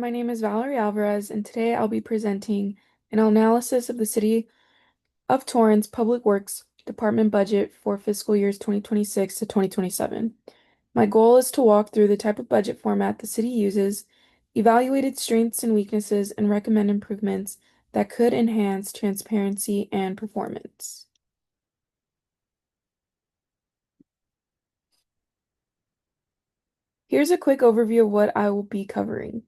my name is Valerie Alvarez, and today I'll be presenting an analysis of the City of Torrance Public Works Department budget for fiscal years 2026 to 2027. My goal is to walk through the type of budget format the city uses, evaluate its strengths and weaknesses, and recommend improvements that could enhance transparency and performance. Here's a quick overview of what I will be covering.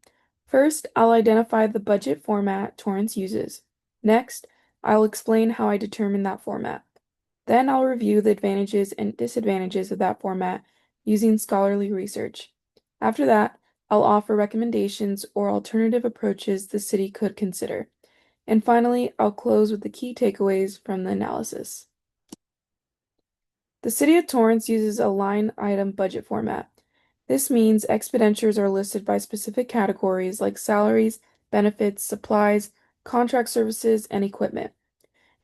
First, I'll identify the budget format Torrance uses. Next, I'll explain how I determine that format. Then I'll review the advantages and disadvantages of that format using scholarly research. After that, I'll offer recommendations or alternative approaches the city could consider. And finally, I'll close with the key takeaways from the analysis. The City of Torrance uses a line item budget format. This means expenditures are listed by specific categories like salaries, benefits, supplies, contract services, and equipment.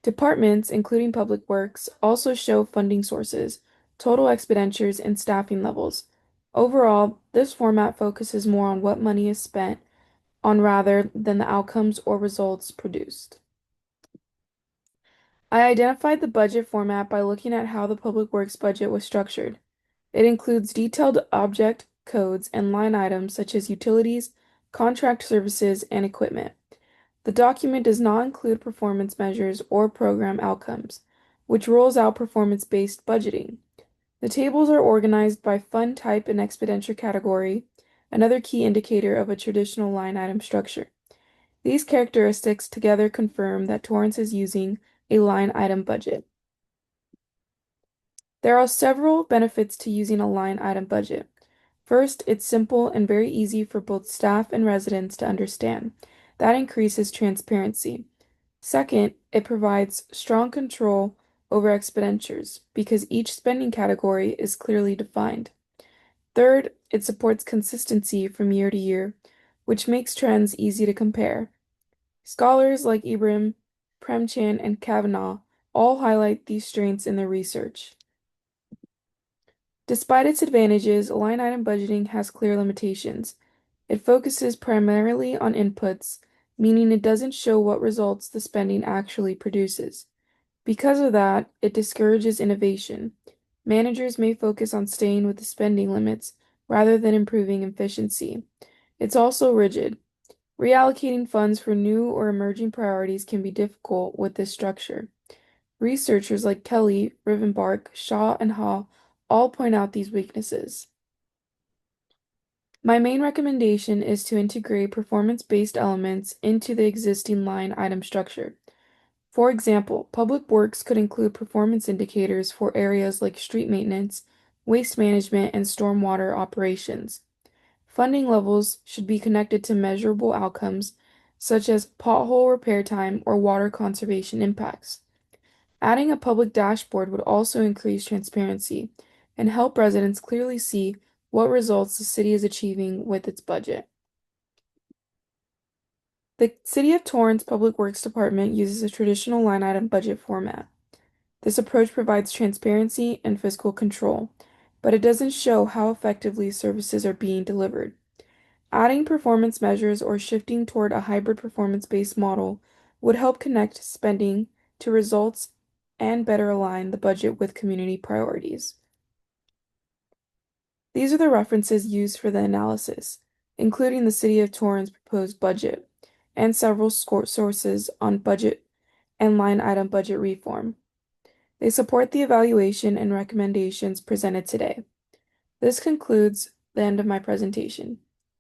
Departments, including Public Works, also show funding sources, total expenditures, and staffing levels. Overall, this format focuses more on what money is spent on rather than the outcomes or results produced. I identified the budget format by looking at how the Public Works budget was structured. It includes detailed object codes and line items such as utilities, contract services, and equipment. The document does not include performance measures or program outcomes, which rules out performance-based budgeting. The tables are organized by fund type and expenditure category, another key indicator of a traditional line item structure. These characteristics together confirm that Torrance is using a line item budget. There are several benefits to using a line item budget. First, it's simple and very easy for both staff and residents to understand. That increases transparency. Second, it provides strong control over expenditures because each spending category is clearly defined. Third, it supports consistency from year to year, which makes trends easy to compare. Scholars like Ibrahim, Premchan, and Kavanaugh all highlight these strengths in their research. Despite its advantages, line item budgeting has clear limitations. It focuses primarily on inputs, meaning it doesn't show what results the spending actually produces. Because of that, it discourages innovation. Managers may focus on staying with the spending limits rather than improving efficiency. It's also rigid. Reallocating funds for new or emerging priorities can be difficult with this structure. Researchers like Kelly, Rivenbark, Shaw, and Hall all point out these weaknesses. My main recommendation is to integrate performance-based elements into the existing line item structure. For example, Public Works could include performance indicators for areas like street maintenance, waste management, and stormwater operations. Funding levels should be connected to measurable outcomes, such as pothole repair time or water conservation impacts. Adding a public dashboard would also increase transparency and help residents clearly see what results the city is achieving with its budget. The City of Torrance Public Works Department uses a traditional line item budget format. This approach provides transparency and fiscal control, but it doesn't show how effectively services are being delivered. Adding performance measures or shifting toward a hybrid performance-based model would help connect spending to results and better align the budget with community priorities. These are the references used for the analysis, including the City of Torrance proposed budget and several sources on budget and line item budget reform. They support the evaluation and recommendations presented today. This concludes the end of my presentation.